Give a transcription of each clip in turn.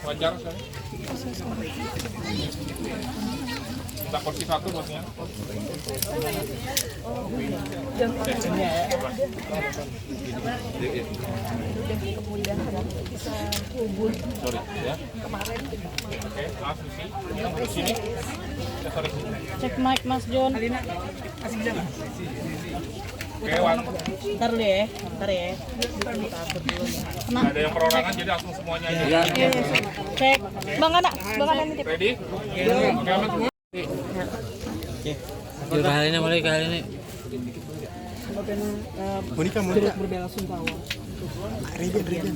Wajar sekali. Minta porsi satu bosnya. Sorry ya. Kemarin. Oke, maaf Susi. Di sini. Sorry. Cek mic Mas John. Oke, Wan. Ntar dulu ya, ntar ya. Nggak ada yang perorangan jadi langsung semuanya aja. Cek. Bang Ana nitip. Ready? Oke, aman semua. Yuk kali ini mulai kali ini. Monika Berbela sungkawa. Regen.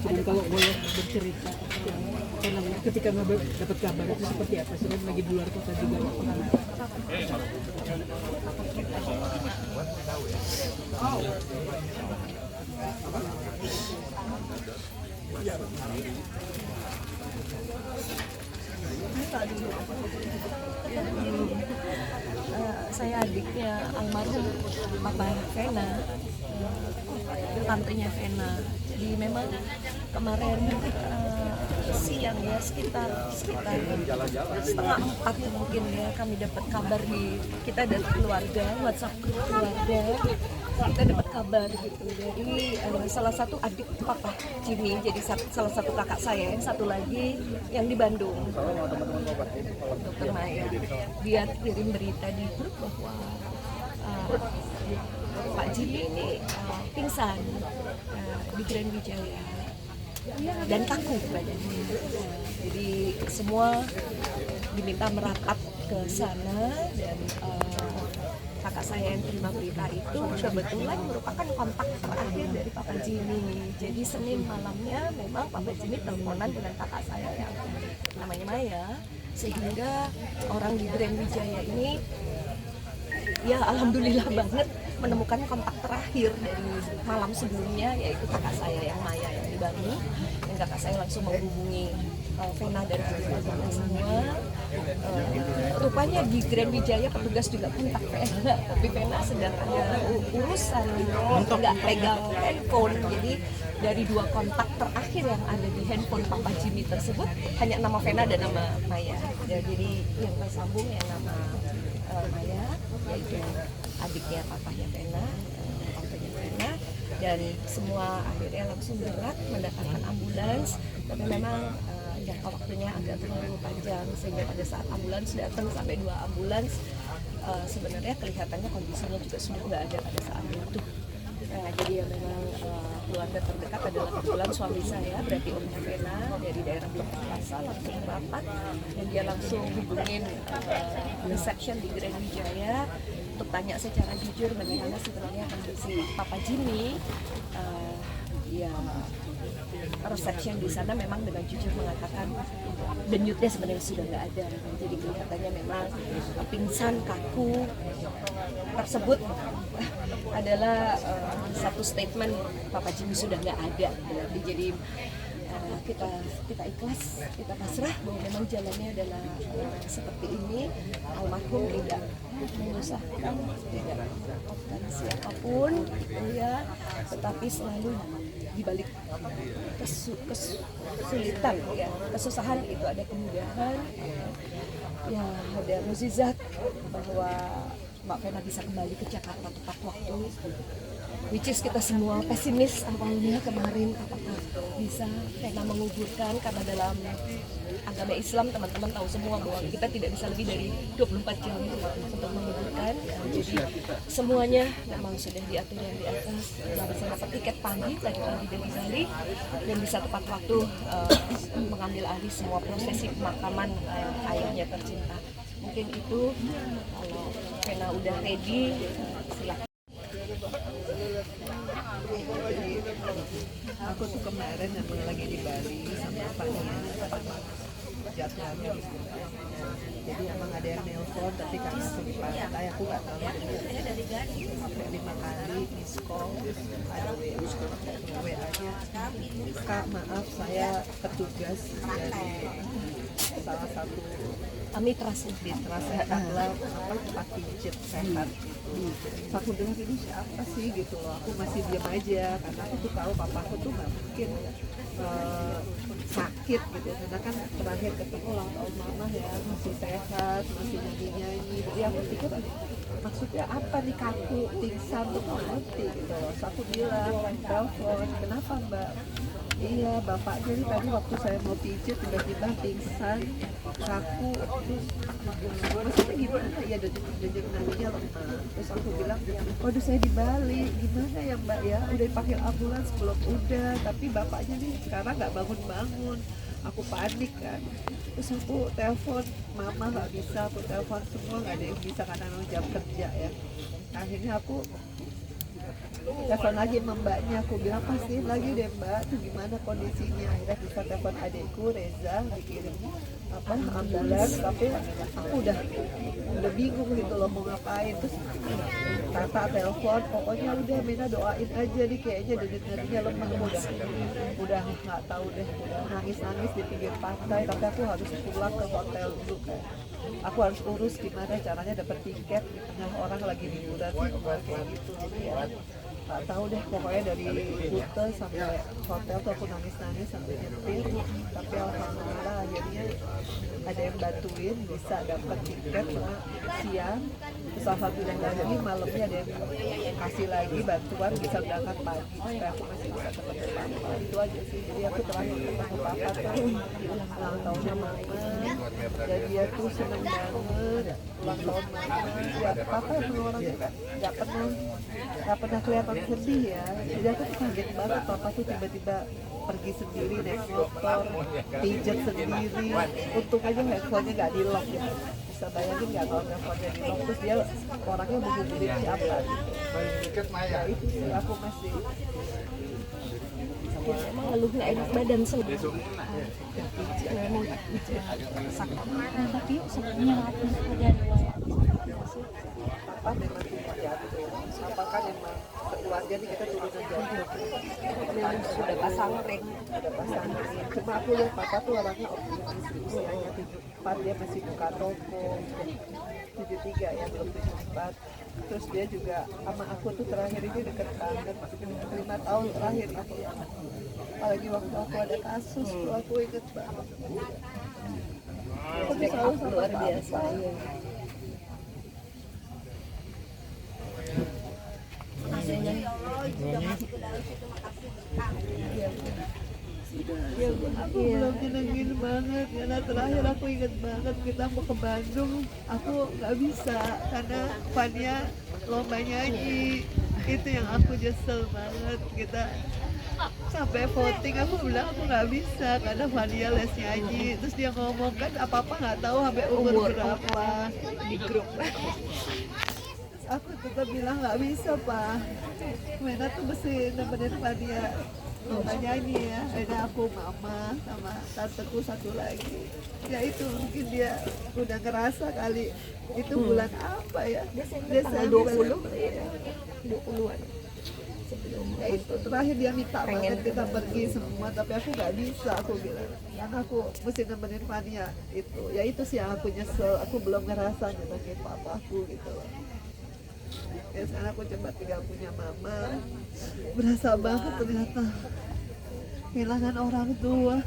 Dan kalau boleh bercerita, ketika dapat kabar itu seperti apa sih? Kan lagi di luar kota juga. Saya adiknya almarhum Papa Vena, tantenya Vena. Jadi memang kemarin siang ya sekitar 3:30 mungkin ya kami dapat kabar kita dari keluarga, WhatsApp keluarga kita dapat kabar gitu dari salah satu adik Papa Jimmy, jadi salah satu kakak saya, yang satu lagi yang di Bandung, Dokter Maya. Dia kirim berita di grup bahwa Pak Jimmy ini pingsan di Grand Wijaya dan kaku badannya. Jadi semua diminta merapat ke sana dan kakak saya yang terima berita itu kebetulan merupakan kontak terakhir dari Papa Jimmy. Jadi Senin malamnya memang Papa Jimmy teleponan dengan kakak saya yang namanya Maya, sehingga orang di Grand Wijaya ini ya alhamdulillah banget menemukan kontak terakhir dari malam sebelumnya, yaitu kakak saya yang Maya yang di Bandung. Dan kakak saya langsung menghubungi Vena dan keluarga semua. Rupanya di Grand Wijaya petugas juga kontak Vena, tapi Vena sedang ada urusan, nggak pegang handphone. Jadi dari 2 kontak terakhir yang ada di handphone Papa Jimmy tersebut hanya nama Vena dan nama Maya. Ya, jadi yang tersambung yang nama Maya, yaitu adiknya papanya Vena, tantenya Vena, dan semua akhirnya langsung bergerak mendatangkan ambulans. Tapi memang jangka waktunya agak terlalu panjang, sehingga pada saat ambulans datang sampai 2 ambulans, sebenarnya kelihatannya kondisinya juga sudah nggak ada pada saat itu. Jadi ya memang keluarga terdekat adalah kebetulan suami saya, berarti omnya Vena dari daerah Blok Plaza, langsung merapat dan dia langsung hubungin reception di Grand Wijaya untuk tanya secara jujur bagaimana sebenarnya kondisi Papa Jimmy. Ya reception di sana memang dengan jujur mengatakan denyutnya sebenarnya sudah nggak ada. Jadi kelihatannya memang pingsan kaku tersebut adalah satu statement Papa Jimmy sudah nggak ada. Jadi kita ikhlas, kita pasrah bahwa memang jalannya adalah seperti ini. Almarhum tidak menyusahkan, tidak melakukan siapapun, gitu ya, tetapi selalu dibalik kesulitan, ya, kesusahan itu ada kemudahan, ya ada mukjizat bahwa Mbak Vena bisa kembali ke Jakarta tepat waktu. Which is kita semua pesimis awalnya kemarin apakah bisa Vena menguburkan, karena dalam agama Islam teman-teman tahu semua bahwa kita tidak bisa lebih dari 24 jam untuk menguburkan. Jadi semuanya memang sudah diatur yang di atas. Bisa dapat tiket pagi tadi dari Bali dan bisa tepat waktu mengambil alih semua prosesi pemakaman ayahnya tercinta. Mungkin itu, kalau Vena udah ready, silakan. Aku tuh kemarin lagi di Bali sama Pak Nia, jadwalnya gitu. Jadi emang ada yang nelpon tapi karena aku di pantai aku nggak tahu sampai 5 kali miss call ada WA-nya, Kak maaf saya petugas dari salah satu mitra sehat lah tempat pijet sehat gitu. Terus aku bilang ini siapa sih gitu loh, aku masih diam aja karena aku tuh tahu papaku tuh nggak mungkin sakit gitu, karena kan terakhir ketemu ulang tahun mama ya masih sehat, masih nyanyi-nyanyi, jadi aku pikir maksudnya apa nih kaku pingsan tuh nggak ngerti gitu loh. Terus aku bilang telepon, kenapa mbak? Iya bapaknya nih tadi waktu saya mau pijet tiba-tiba pingsan kaku, terus maksudnya gimana ya, denyut nadinya lemah. Terus aku bilang waduh saya di Bali, gimana ya mbak ya, udah dipanggil ambulans belum? Udah, tapi bapaknya nih sekarang nggak bangun-bangun. Aku panik kan, terus aku telepon mama nggak bisa, aku telepon semua nggak ada yang bisa karena memang jam kerja ya. Akhirnya aku telepon lagi sama mbaknya, aku bilang pastiin lagi deh mbak tuh gimana kondisinya. Akhirnya bisa telepon adikku Reza, dikirim ambulans, tapi aku udah bingung gitu loh mau ngapain. Terus kakak telepon, pokoknya udah Mina doain aja nih, kayaknya denyut-denyutnya lemah, udah nggak tahu deh, udah nangis-nangis di pinggir pantai, tapi aku harus pulang ke hotel dulu kan. Aku harus urus gimana caranya dapat tiket di tengah orang lagi liburan kayak gitu. Jadi ya nggak tahu deh, pokoknya dari rute sampai hotel tuh aku nangis-nangis sampai nyetir, tapi alhamdulillah akhirnya ada yang bantuin bisa dapat tiket cuma siang. Terus alhamdulillah lagi malamnya ada yang kasih lagi bantuan bisa berangkat pagi supaya aku masih bisa ketemu papa. Itu aja sih, jadi aku terakhir ketemu papa tuh ulang tahunnya mama, dan dia tuh seneng banget ulang tahun mama. Ya papa emang orangnya nggak pernah kelihatan sedih ya, jadi aku tuh kaget banget papa tuh tiba-tiba pergi sendiri naik motor, pijet sendiri. Untung aja handphonenya nggak di lock ya, bisa bayangin nggak kalau handphonenya di lock, terus dia orangnya menghubungin siapa gitu. Ya itu sih aku masih emang ngeluh nggak enak badan tapi sebenarnya papa memang punya jantung, papa kan emang keluarga nih kita turunan jantung, memang sudah pasang ring. Cuma aku lihat papa tuh orangnya optimis, usianya 74 dia masih buka toko, 73 ya belum 74. Terus dia juga sama aku tuh terakhir ini deket banget, 5 tahun terakhir aku ya. Apalagi waktu aku ada kasus tuh aku inget banget. Aku selalu sama luar biasa. Aku belum nyenengin banget karena terakhir aku inget banget kita mau ke Bandung, aku nggak bisa karena Fania lomba nyanyi, itu yang aku nyesel banget. Kita sampai voting aku bilang aku nggak bisa karena Fania les nyanyi, terus dia ngomong kan apa nggak tahu sampai umur berapa di grup. Aku tetap bilang nggak bisa pak, Mena tuh mesti nemenin Fania lomba nyanyi ya. Akhirnya aku mama sama tanteku satu lagi, ya itu mungkin dia udah ngerasa kali itu bulan apa ya, Desember 20-an ya itu terakhir dia minta banget kita pergi semua, tapi aku nggak bisa, aku bilang karena aku mesti nemenin Fania. Itu ya itu sih yang aku nyesel, aku belum ngerasa nyenengin papaku gitu loh. Ya sekarang aku coba tinggal punya mama, berasa banget ternyata kehilangan orang tua.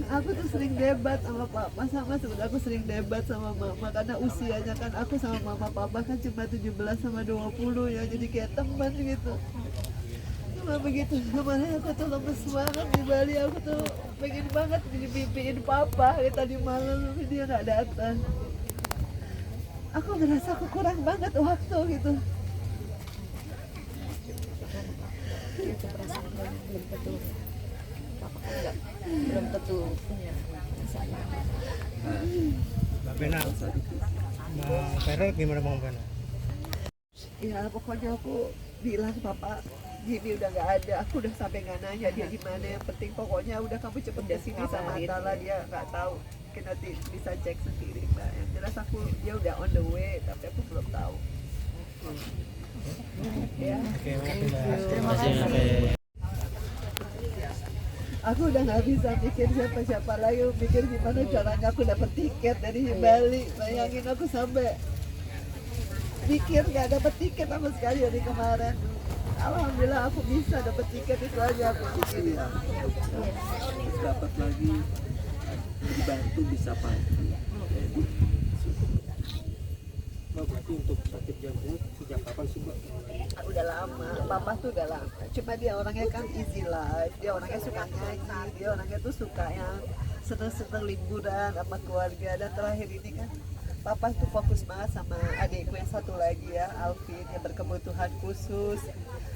Aku tuh sering debat sama papa, sebenarnya aku sering debat sama mama karena usianya kan aku sama mama papa kan cuma 17 sama 20 ya, jadi kayak teman gitu. Cuma begitu kemarin aku tuh lemes banget di Bali, aku tuh pengen banget dimimpiin papa tadi malam, tapi dia nggak datang. Aku ngerasa aku kurang banget waktu gitu. itu perasaan belum tentu papa kan belum tentu punya perasaan. Mbak Bena, Mbak Vero gimana Bang Bena? Ya pokoknya aku bilang papa Jimmy udah nggak ada, aku udah sampai nggak nanya dia di mana. Yang penting pokoknya udah kamu cepet kesini sama Atala, dia nggak tahu. Mungkin nanti bisa cek sendiri Mbak. Yang jelas dia udah on the way, tapi aku belum tahu. Ya. Terima kasih. Aku udah nggak bisa mikir siapa-siapa lagi, mikir gimana caranya aku dapat tiket dari Bali. Bayangin aku sampai mikir nggak dapat tiket sama sekali dari kemarin. Alhamdulillah aku bisa dapat tiket, itu aja aku pikirin. Terus dapat lagi dibantu bisa pagi. Mbak, berarti untuk sakit jantung sejak kapan sih Mbak? Udah lama, papa tuh udah lama. Cuma dia orangnya kan easy life, dia orangnya suka nyanyi, dia orangnya tuh suka yang seneng-seneng liburan sama keluarga. Dan terakhir ini kan papa tuh fokus banget sama adikku yang satu lagi ya, Alvin, yang berkebutuhan khusus.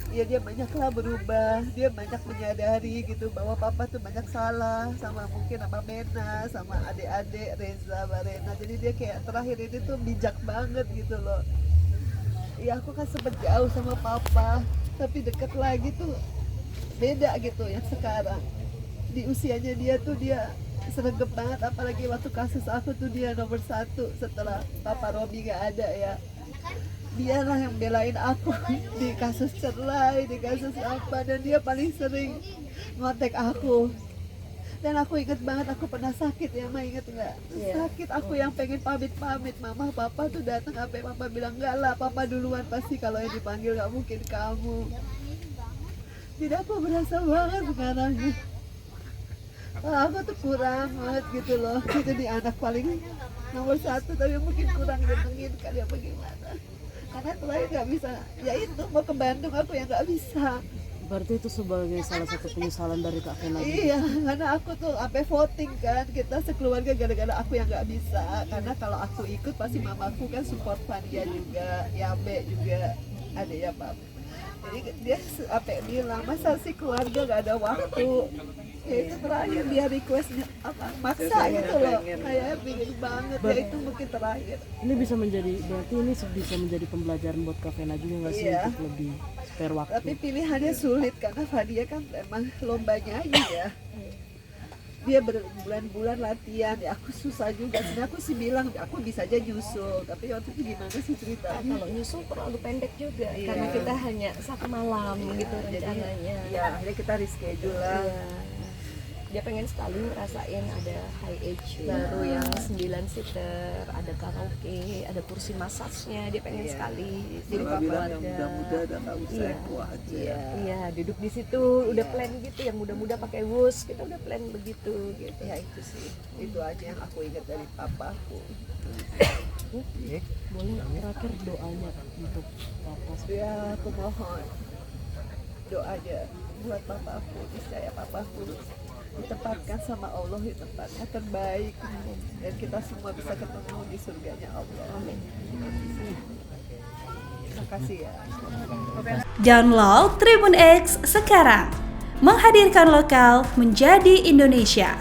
Ya dia banyaklah berubah, dia banyak menyadari gitu bahwa papa tuh banyak salah sama mungkin sama Mena, sama adik-adik Reza, Barena. Jadi dia kayak terakhir ini tuh bijak banget gitu loh. Ya aku kan sempet jauh sama papa, tapi deket lagi tuh beda gitu yang sekarang. Di usianya dia tuh dia sergap banget, apalagi waktu kasus aku tuh dia nomor 1 setelah Papa Robi gak ada ya. Dialah yang belain aku di kasus cerai, di kasus apa, dan dia paling sering ngontek aku. Dan aku inget banget aku pernah sakit ya, Ma, inget nggak? Sakit aku yang pengen pamit-pamit, Mama, Papa tuh datang, apa Papa bilang enggak lah, Papa duluan pasti, kalau yang dipanggil nggak mungkin kamu. Jadi aku berasa banget sekarang. Aku tuh kurang banget gitu loh. Jadi anak paling nomor 1 tapi mungkin kurang nyenengin kali apa gimana. Karena terakhir nggak bisa. Ya itu mau ke Bandung aku yang nggak bisa. Berarti itu sebagai salah satu penyesalan dari Kak Vena. Iya, karena aku tuh sampai voting kan, kita sekeluarga gara-gara aku yang nggak bisa. Karena kalau aku ikut pasti mamaku kan support Fania juga, Yabe juga, ada ya Pak. Jadi dia apa bilang, masa sih keluarga nggak ada waktu. Ya itu terakhir dia requestnya apa maksa gitu loh, kayak pingin banget ya, itu mungkin terakhir. Ini bisa menjadi, berarti ini bisa menjadi pembelajaran buat Kak Vena juga nggak sih, untuk lebih spare waktu? Tapi pilihannya sulit karena Fadia kan emang lomba nyanyi ya. Dia berbulan-bulan latihan, ya aku susah juga. Sebenarnya aku sih bilang aku bisa aja nyusul, tapi waktu itu gimana sih ceritanya? Kalau nyusul terlalu pendek juga, karena kita hanya 1 malam gitu rencananya. Ya akhirnya kita reschedule lah. Dia pengen sekali ngerasain ada high age baru yang 9 seater, ada karaoke, ada kursi massage-nya, dia pengen sekali. Jadi Mbak bilang yang keluarga. muda-muda dan nggak usah yang tua aja. Iya, duduk di situ udah plan gitu, yang muda-muda pakai wus, kita udah plan begitu gitu. Ya itu sih, itu aja yang aku ingat dari papaku. Boleh terakhir doanya untuk Papa? Ya aku mohon doanya buat papaku, niscaya papaku ditempatkan sama Allah di tempatnya terbaik, dan kita semua bisa ketemu di surganya Allah. Amin. Terima kasih ya. Download Tribun X sekarang, menghadirkan lokal menjadi Indonesia.